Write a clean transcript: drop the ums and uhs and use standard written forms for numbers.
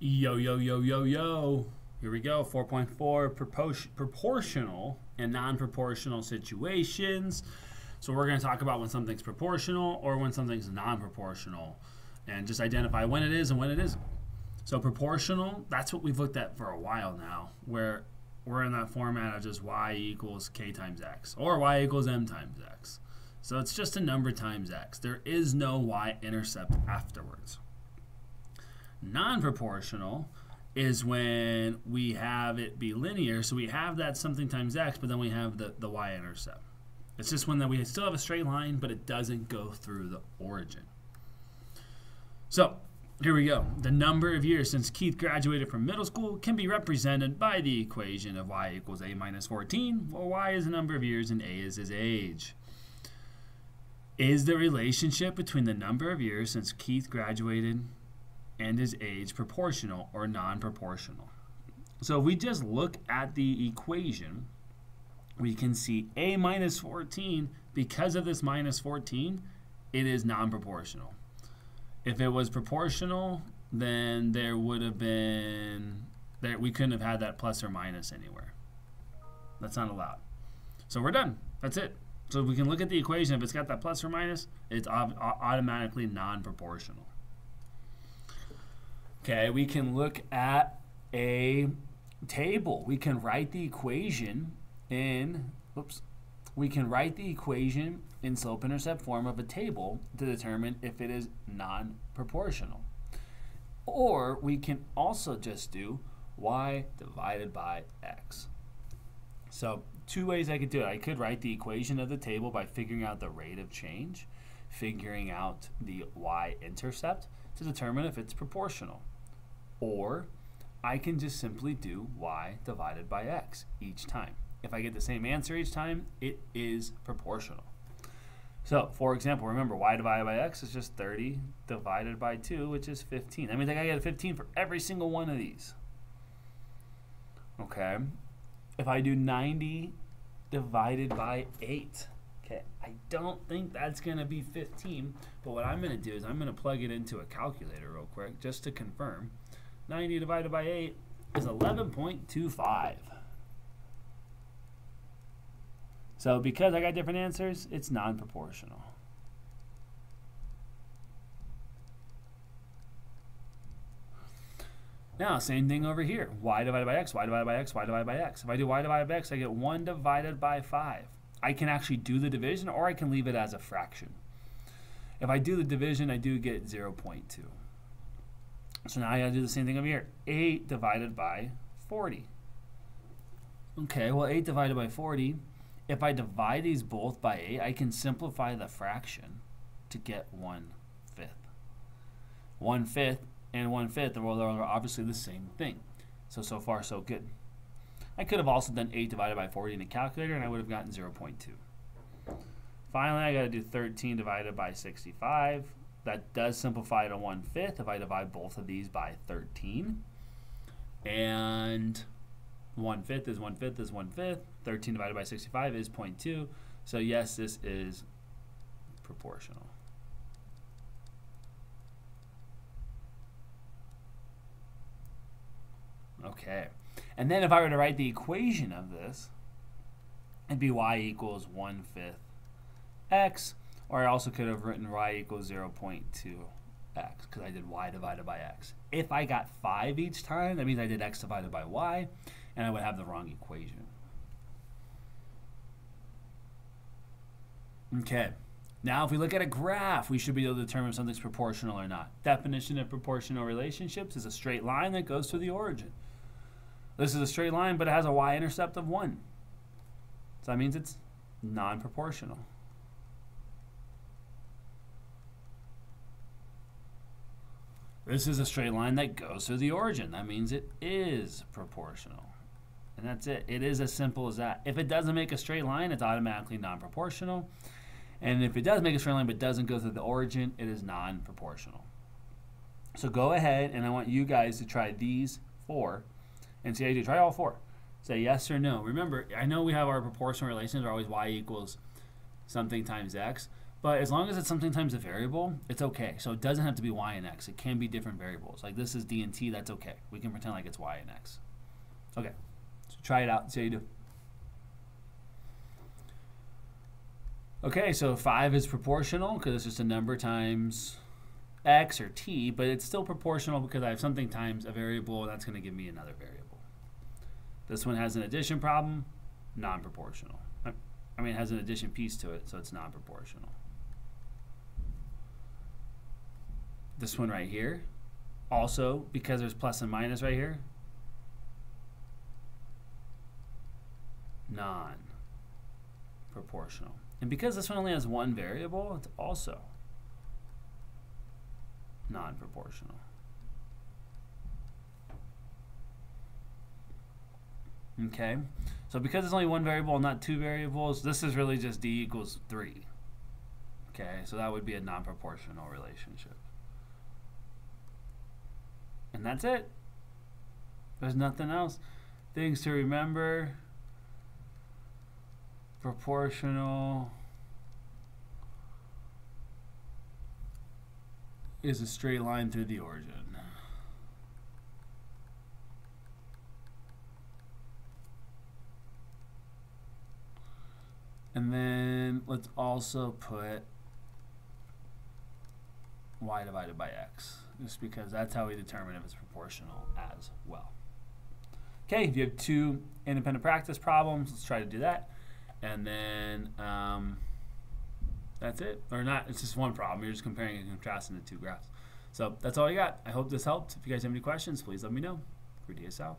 Yo, yo, yo, yo, yo. Here we go. 4.4 proportional and non-proportional situations. So we're going to talk about when something's proportional or when something's non-proportional and just identify when it is and when it isn't. So proportional, that's what we've looked at for a while now, where we're in that format of just y equals k times x or y equals m times x. So it's just a number times x. There is no y-intercept afterwards. Non-proportional is when we have it be linear, so we have that something times x, but then we have the y-intercept. It's just when we still have a straight line, but it doesn't go through the origin. So here we go. The number of years since Keith graduated from middle school can be represented by the equation of y equals a minus 14, where y is the number of years and a is his age. Is the relationship between the number of years since Keith graduated and his age proportional or non-proportional? So if we just look at the equation, we can see a minus 14, because of this minus 14, it is non-proportional. If it was proportional, then there would have been, we couldn't have had that plus or minus anywhere. That's not allowed. So we're done. That's it. So we can look at the equation. If it's got that plus or minus, it's automatically non-proportional. Okay, we can look at a table. We can write the equation in, slope-intercept form of a table to determine if it is non-proportional. Or we can also just do y divided by x. So two ways I could do it. I could write the equation of the table by figuring out the rate of change, figuring out the y-intercept to determine if it's proportional. Or I can just simply do y divided by x each time. If I get the same answer each time, it is proportional. So, for example, remember y divided by x is just 30 divided by 2, which is 15. That means I get a 15 for every single one of these. Okay. If I do 90 divided by 8, okay, I don't think that's going to be 15, but what I'm going to do is I'm going to plug it into a calculator real quick just to confirm. 90 divided by 8 is 11.25. So because I got different answers, it's non-proportional. Now, same thing over here. Y divided by x, y divided by x, y divided by x. If I do y divided by x, I get 1 divided by 5. I can actually do the division, or I can leave it as a fraction. If I do the division, I do get 0.2. So now I got to do the same thing over here. 8 divided by 40. Okay, well 8 divided by 40, if I divide these both by 8, I can simplify the fraction to get 1/5. 1/5 and 1/5, well, they're obviously the same thing. So far so good. I could have also done 8 divided by 40 in a calculator and I would have gotten 0.2. Finally, I got to do 13 divided by 65. That does simplify to 1/5 if I divide both of these by 13. And 1/5 is 1/5 is 1/5. 13 divided by 65 is 0.2. So yes, this is proportional. Okay. And then if I were to write the equation of this, it'd be y equals 1/5 x. Or I also could have written y equals 0.2x because I did y divided by x. If I got 5 each time, that means I did x divided by y, and I would have the wrong equation. Okay, now if we look at a graph, we should be able to determine if something's proportional or not. Definition of proportional relationships is a straight line that goes to the origin. This is a straight line, but it has a y-intercept of 1. So that means it's non-proportional. This is a straight line that goes to the origin. That means it is proportional. And that's it. It is as simple as that. If it doesn't make a straight line, it's automatically non-proportional. And if it does make a straight line but doesn't go through the origin, it is non-proportional. So go ahead, and I want you guys to try these 4 and see how you do. Try all 4. Say yes or no. Remember, I know we have our proportional relations are always y equals something times x, But as long as it's something times a variable, it's okay. So it doesn't have to be y and x. It can be different variables. Like this is d and t, that's okay. We can pretend like it's y and x. Okay, so try it out, see how you do. Okay, so 5 is proportional because it's just a number times x or t, but it's still proportional because I have something times a variable, and that's going to give me another variable. This one has an addition problem, non-proportional. I mean, it has an addition piece to it, so it's non-proportional. This one right here, also, because there's plus and minus right here, non-proportional. And because this one only has one variable, it's also non-proportional. Okay, so because it's only one variable and not two variables, this is really just d equals 3. Okay, so that would be a non-proportional relationship. And that's it. There's nothing else. Things to remember. Proportional is a straight line through the origin. And then let's also put y divided by x, just because that's how we determine if it's proportional as well. Okay, if you have 2 independent practice problems, let's try to do that. And then that's it. Or not, it's just one problem. You're just comparing and contrasting the 2 graphs. So that's all I got. I hope this helped. If you guys have any questions, please let me know. For DSL.